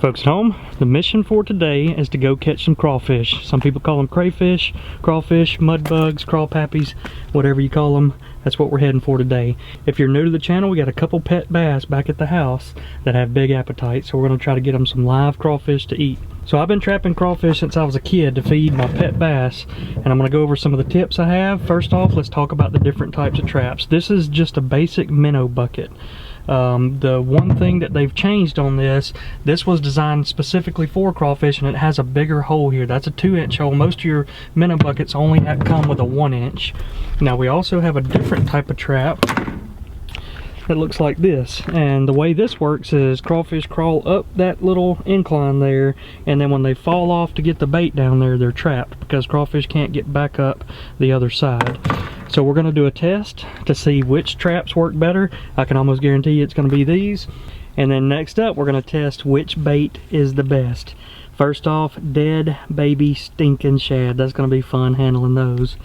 Folks at home, the mission for today is to go catch some crawfish. Some people call them crayfish, crawfish, mud bugs, crawpappies, whatever you call them. That's what we're heading for today. If you're new to the channel, we got a couple pet bass back at the house that have big appetites, so we're going to try to get them some live crawfish to eat. So I've been trapping crawfish since I was a kid to feed my pet bass, and I'm going to go over some of the tips I have. First off, let's talk about the different types of traps. This is just a basic minnow bucket. The one thing that they've changed on this was designed specifically for crawfish, and it has a bigger hole here. That's a 2-inch hole. Most of your minnow buckets only come with a 1-inch. Now we also have a different type of trap that looks like this, and the way this works is crawfish crawl up that little incline there, and then when they fall off to get the bait down there, they're trapped because crawfish can't get back up the other side. So we're going to do a test to see which traps work better. I can almost guarantee it's going to be these. And then next up, we're going to test which bait is the best. First off, dead baby stinking shad. That's going to be fun handling those.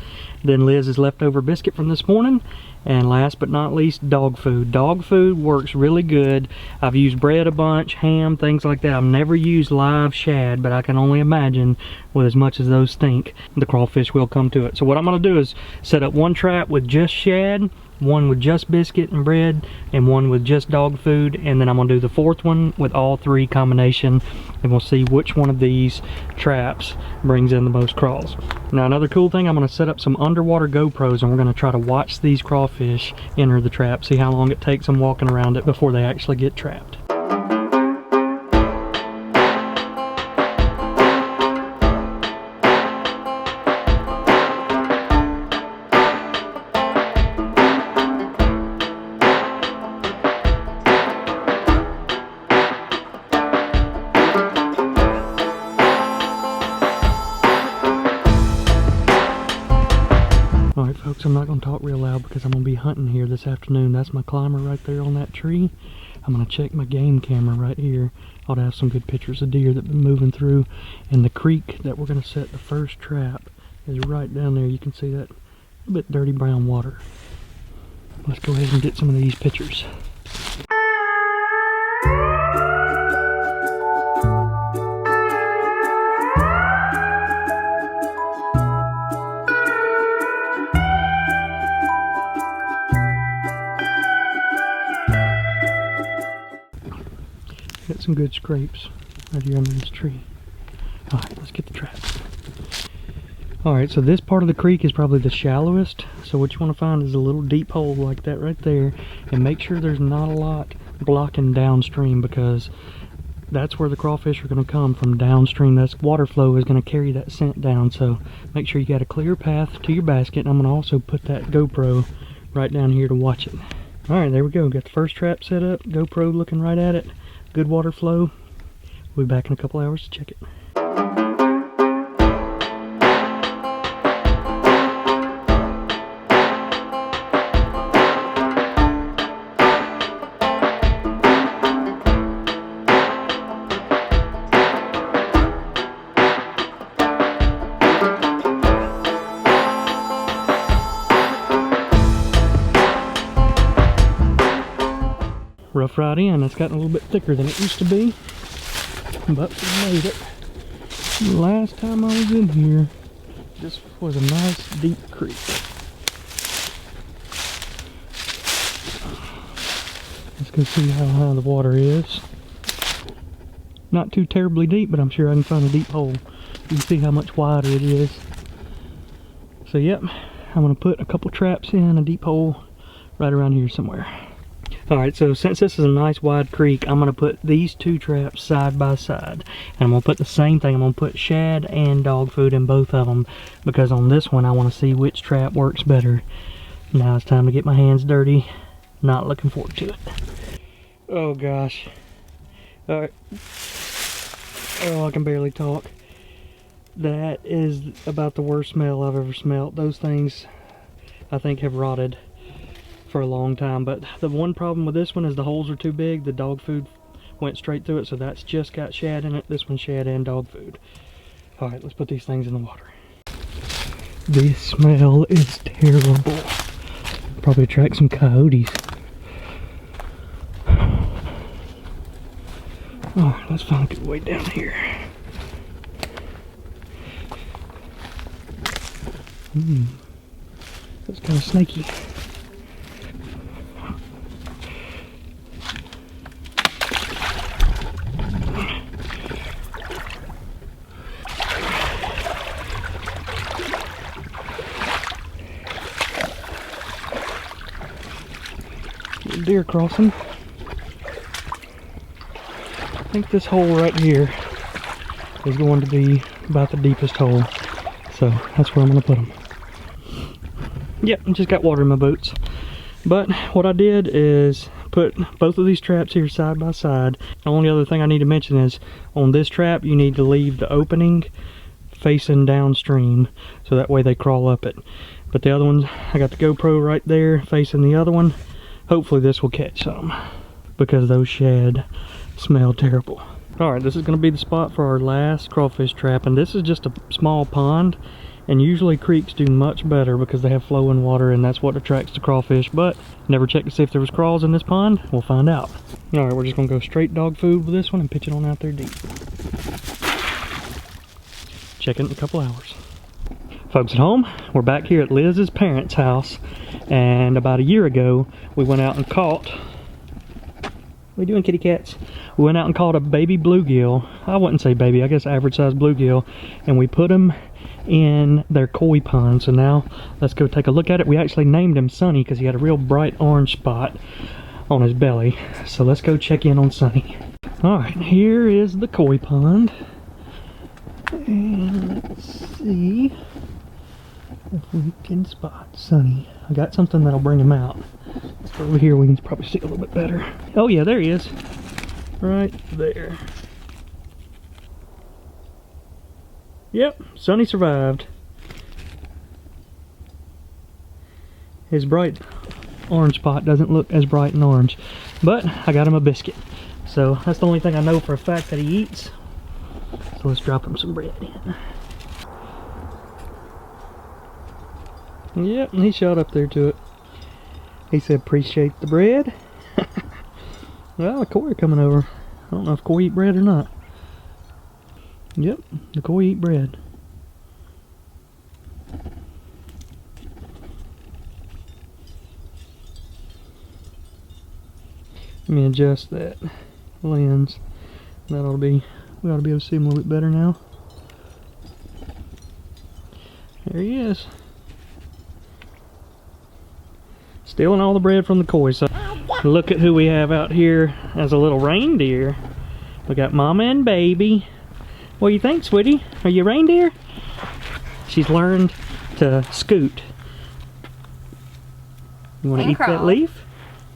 Then Liz's leftover biscuit from this morning. And last but not least, dog food. Dog food works really good. I've used bread a bunch, ham, things like that. I've never used live shad, but I can only imagine with as much as those stink, the crawfish will come to it. So what I'm going to do is set up one trap with just shad, one with just biscuit and bread, and one with just dog food, and then I'm going to do the fourth one with all three combination, and we'll see which one of these traps brings in the most crawls. Now another cool thing, I'm going to set up some underwater GoPros, and we're going to try to watch these crawfish enter the trap, see how long it takes them walking around it before they actually get trapped. Alright folks, I'm not going to talk real loud because I'm going to be hunting here this afternoon. That's my climber right there on that tree. I'm going to check my game camera right here. Ought to have some good pictures of deer that have been moving through. And the creek that we're going to set the first trap is right down there. You can see that a bit dirty brown water. Let's go ahead and get some of these pictures. Got some good scrapes right here under this tree. Alright, let's get the traps. Alright, so this part of the creek is probably the shallowest. So what you want to find is a little deep hole like that right there. And make sure there's not a lot blocking downstream, because that's where the crawfish are going to come from, downstream. That's water flow is going to carry that scent down. So make sure you got a clear path to your basket. And I'm going to also put that GoPro right down here to watch it. Alright, there we go. Got the first trap set up. GoPro looking right at it. Good water flow. We'll be back in a couple hours to check it. Rough right in. It's gotten a little bit thicker than it used to be, but we made it. Last time I was in here, this was a nice deep creek. Let's go see how high the water is. Not too terribly deep, but I'm sure I can find a deep hole. You can see how much wider it is. So yep, I'm going to put a couple traps in a deep hole right around here somewhere. Alright, so since this is a nice wide creek, I'm going to put these two traps side by side. And I'm going to put the same thing. I'm going to put shad and dog food in both of them, because on this one I want to see which trap works better. Now it's time to get my hands dirty. Not looking forward to it. Oh gosh. Alright. Oh, I can barely talk. That is about the worst smell I've ever smelled. Those things, I think, have rotted for a long time. But the one problem with this one is the holes are too big. The dog food went straight through it, so that's just got shad in it. This one's shad and dog food. Alright, let's put these things in the water. The smell is terrible. Probably attract some coyotes. Alright, let's find a good way down here. That's kind of snaky. Deer crossing. I think this hole right here is going to be about the deepest hole, so that's where I'm going to put them. Yep, I just got water in my boots. But what I did is put both of these traps here side by side. The only other thing I need to mention is on this trap you need to leave the opening facing downstream so that way they crawl up it. But the other ones, I got the GoPro right there facing the other one. Hopefully this will catch some because those shad smell terrible. Alright, this is going to be the spot for our last crawfish trap, and this is just a small pond, and usually creeks do much better because they have flowing water and that's what attracts the crawfish, but never checked to see if there was crawls in this pond. We'll find out. Alright, we're just going to go straight dog food with this one and pitch it on out there deep. Check it in a couple hours. Folks at home, we're back here at Liz's parents' house, and about a year ago we went out and caught, what are you doing, kitty cats? We went out and caught a baby bluegill. I wouldn't say baby, I guess average size bluegill, and we put them in their koi pond. So now let's go take a look at it. We actually named him Sunny because he had a real bright orange spot on his belly. So let's go check in on Sunny. Alright, here is the koi pond, and let's see if we can spot Sunny. I got something that'll bring him out. Let's go over here, we can probably see a little bit better. Oh yeah, there he is. Right there. Yep, Sunny survived. His bright orange spot doesn't look as bright and orange, but I got him a biscuit. So that's the only thing I know for a fact that he eats. So let's drop him some bread in. Yep, and he shot up there to it. He said, appreciate the bread. Well, the koi are coming over. I don't know if koi eat bread or not. Yep, the koi eat bread. Let me adjust that lens. We ought to be able to see him a little bit better now. There he is. Stealing all the bread from the koi. So look at who we have out here as a little reindeer. We got Mama and Baby. What do you think, sweetie? Are you a reindeer? She's learned to scoot. You want to eat that leaf?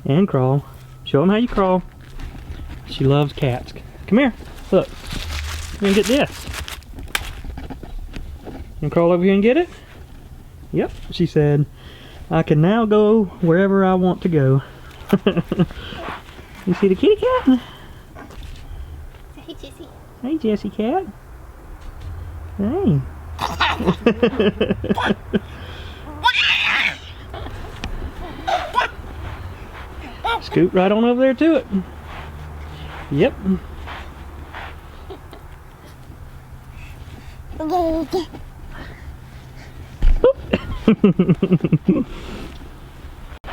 And crawl. Show them how you crawl. She loves cats. Come here. Look. You're going to get this. You crawl over here and get it? Yep. She said, I can now go wherever I want to go. You see the kitty cat? Hey, Jessie. Hey, Jessie cat. Hey. Scoot right on over there to it. Yep.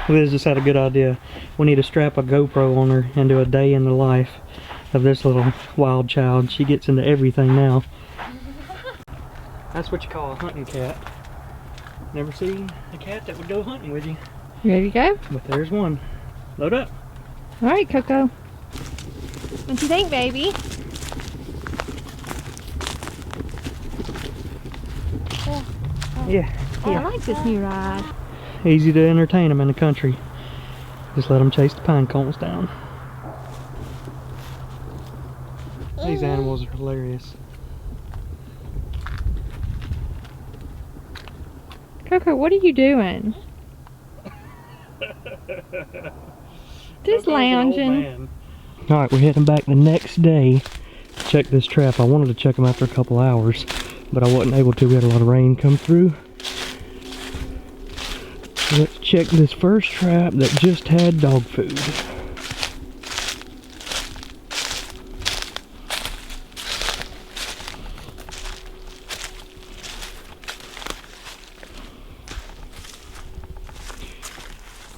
Liz just had a good idea. We need to strap a GoPro on her and do a day in the life of this little wild child. She gets into everything now. That's what you call a hunting cat. Never seen a cat that would go hunting with you. You ready to go? But there's one. Load up. All right, Coco. What do you think, baby? Yeah. Oh, I like this new ride. Easy to entertain them in the country. Just let them chase the pine cones down. These animals are hilarious. Coco, what are you doing? Just lounging. Alright, we're heading back the next day to check this trap. I wanted to check them after a couple hours, but I wasn't able to. We had a lot of rain come through. Let's check this first trap that just had dog food.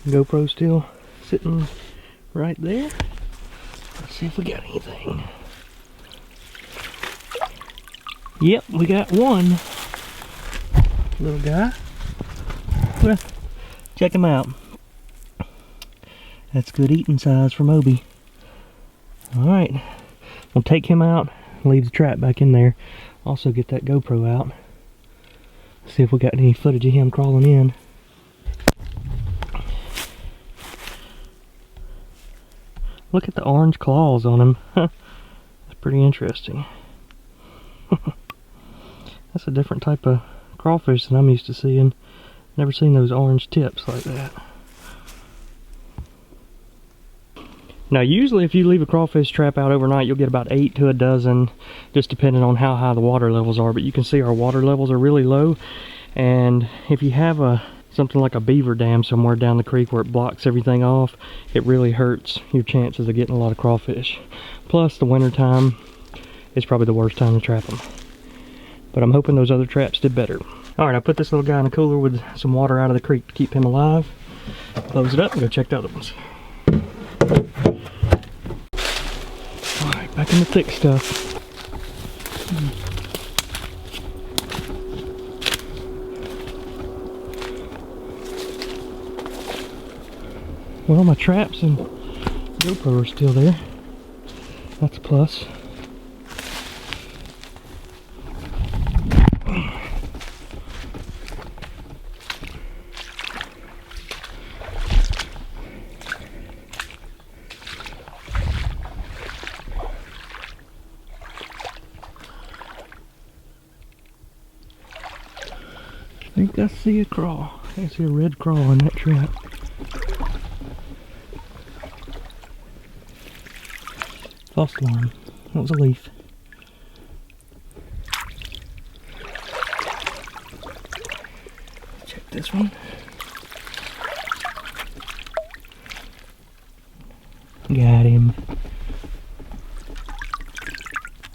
GoPro still sitting right there. Let's see if we got anything. Yep, we got one little guy. Well, check him out. That's good eating size for Moby. Alright, we'll take him out, leave the trap back in there. Also get that GoPro out. See if we got any footage of him crawling in. Look at the orange claws on him. That's pretty interesting. That's a different type of crawfish than I'm used to seeing. Never seen those orange tips like that. Now usually if you leave a crawfish trap out overnight, you'll get about 8 to a dozen, just depending on how high the water levels are. But you can see our water levels are really low, and if you have something like a beaver dam somewhere down the creek where it blocks everything off, it really hurts your chances of getting a lot of crawfish. Plus the winter time is probably the worst time to trap them. But I'm hoping those other traps did better. Alright, I put this little guy in a cooler with some water out of the creek to keep him alive. Close it up and go check the other ones. Alright, back in the thick stuff. Well, my traps and GoPro are still there. That's a plus. I think I see a crawl. I see a red crawl in that trap. False alarm. That was a leaf. Check this one. Got him.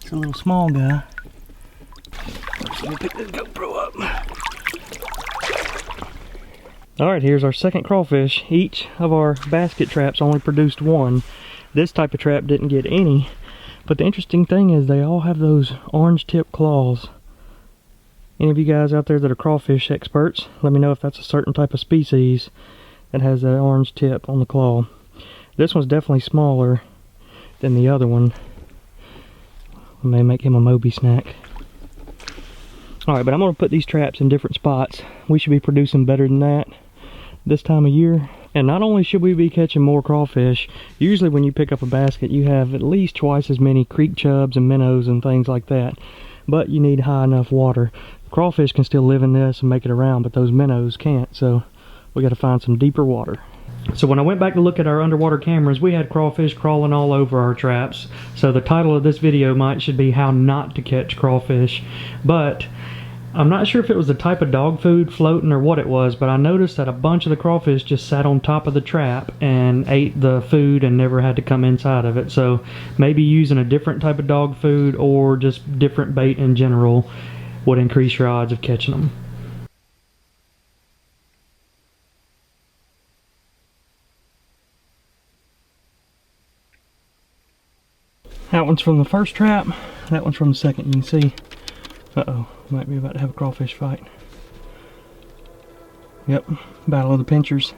It's a little small guy. First, let me pick this GoPro up. Alright, here's our second crawfish. Each of our basket traps only produced one. This type of trap didn't get any. But the interesting thing is they all have those orange tip claws. Any of you guys out there that are crawfish experts, let me know if that's a certain type of species that has that orange tip on the claw. This one's definitely smaller than the other one. We may make him a Moby snack. Alright, but I'm going to put these traps in different spots. We should be producing better than that this time of year. And not only should we be catching more crawfish, usually when you pick up a basket you have at least twice as many creek chubs and minnows and things like that. But you need high enough water. Crawfish can still live in this and make it around, but those minnows can't, so we got to find some deeper water. So when I went back to look at our underwater cameras, we had crawfish crawling all over our traps. So the title of this video should be how not to catch crawfish. But I'm not sure if it was the type of dog food floating or what it was, but I noticed that a bunch of the crawfish just sat on top of the trap and ate the food and never had to come inside of it. So maybe using a different type of dog food or just different bait in general would increase your odds of catching them. That one's from the first trap, that one's from the second. You can see, uh-oh, might be about to have a crawfish fight. Yep, battle of the pinchers.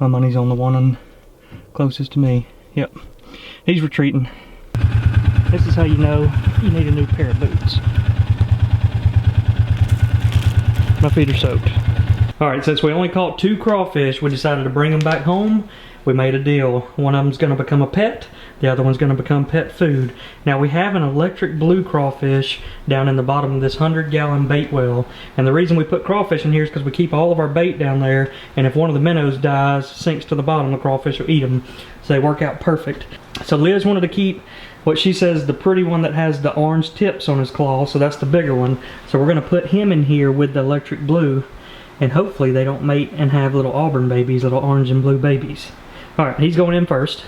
My money's on the one closest to me. Yep, he's retreating. This is how you know you need a new pair of boots. My feet are soaked. Alright, since we only caught 2 crawfish, we decided to bring them back home. We made a deal. One of them's going to become a pet, the other one's going to become pet food. Now we have an electric blue crawfish down in the bottom of this 100-gallon bait well, and the reason we put crawfish in here is because we keep all of our bait down there, and if one of the minnows dies, sinks to the bottom, the crawfish will eat them. So they work out perfect. So Liz wanted to keep what she says the pretty one that has the orange tips on his claw, so that's the bigger one. So we're going to put him in here with the electric blue, and hopefully they don't mate and have little auburn babies, little orange and blue babies. Alright, he's going in first.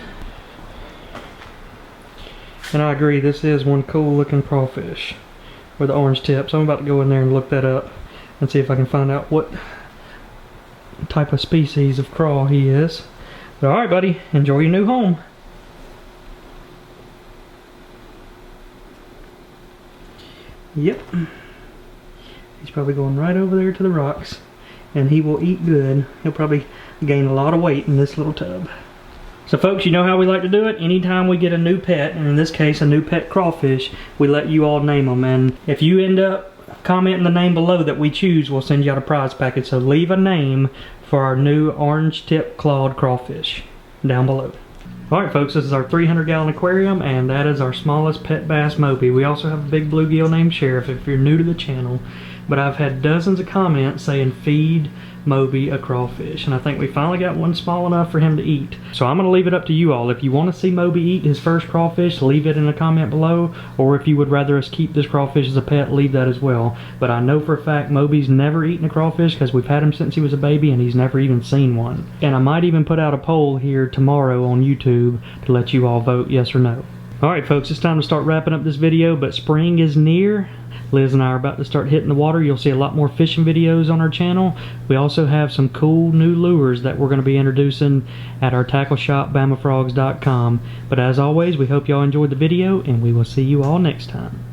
And I agree, this is one cool looking crawfish with the orange tips. I'm about to go in there and look that up and see if I can find out what type of species of crawl he is. But alright, buddy, enjoy your new home. Yep. He's probably going right over there to the rocks. And he will eat good. He'll probably gain a lot of weight in this little tub. So folks, you know how we like to do it. Anytime we get a new pet, and in this case a new pet crawfish, we let you all name them. And if you end up commenting the name below that we choose, we'll send you out a prize package. So leave a name for our new orange tip clawed crawfish down below. Alright folks, this is our 300-gallon aquarium, and that is our smallest pet bass, Moby. We also have a big bluegill named Sheriff if you're new to the channel. But I've had dozens of comments saying feed Moby a crawfish, and I think we finally got one small enough for him to eat. So I'm going to leave it up to you all. If you want to see Moby eat his first crawfish, leave it in a comment below, or if you would rather us keep this crawfish as a pet, leave that as well. But I know for a fact Moby's never eaten a crawfish because we've had him since he was a baby and he's never even seen one. And I might even put out a poll here tomorrow on YouTube to let you all vote yes or no. Alright folks, it's time to start wrapping up this video, but spring is near. Liz and I are about to start hitting the water. You'll see a lot more fishing videos on our channel. We also have some cool new lures that we're going to be introducing at our tackle shop, BamaFrogs.com. But as always, we hope y'all enjoyed the video, and we will see you all next time.